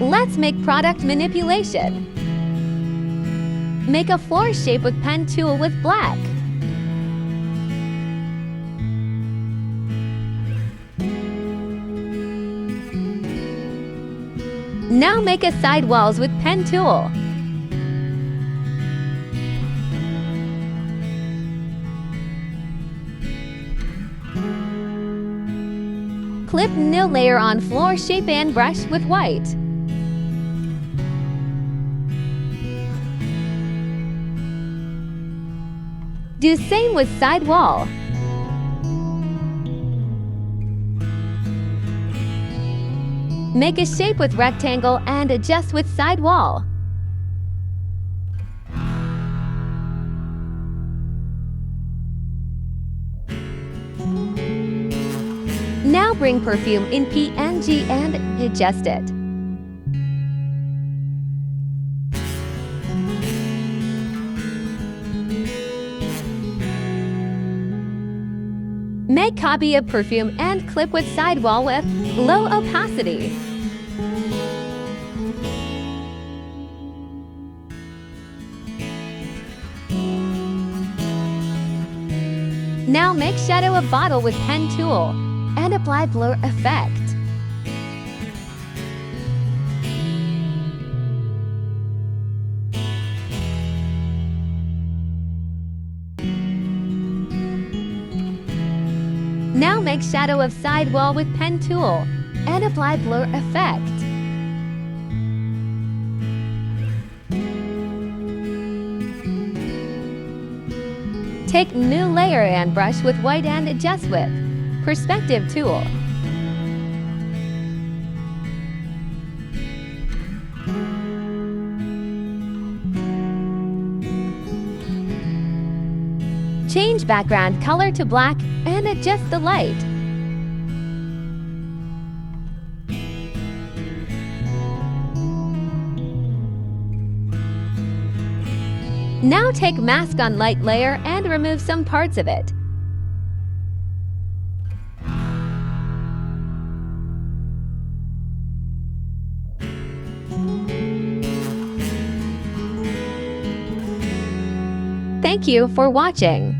Let's make product manipulation. Make a floor shape with pen tool with black. Now make a side walls with pen tool. Clip new layer on floor shape and brush with white. Do same with side wall. Make a shape with rectangle and adjust with side wall. Now bring perfume in PNG and adjust it. Make copy of perfume and clip with side wall with low opacity. Now make shadow of bottle with pen tool and apply blur effect. Now make shadow of side wall with pen tool and apply blur effect. Take new layer and brush with white and adjust with perspective tool. Change background color to black and adjust the light. Now take mask on light layer and remove some parts of it. Thank you for watching.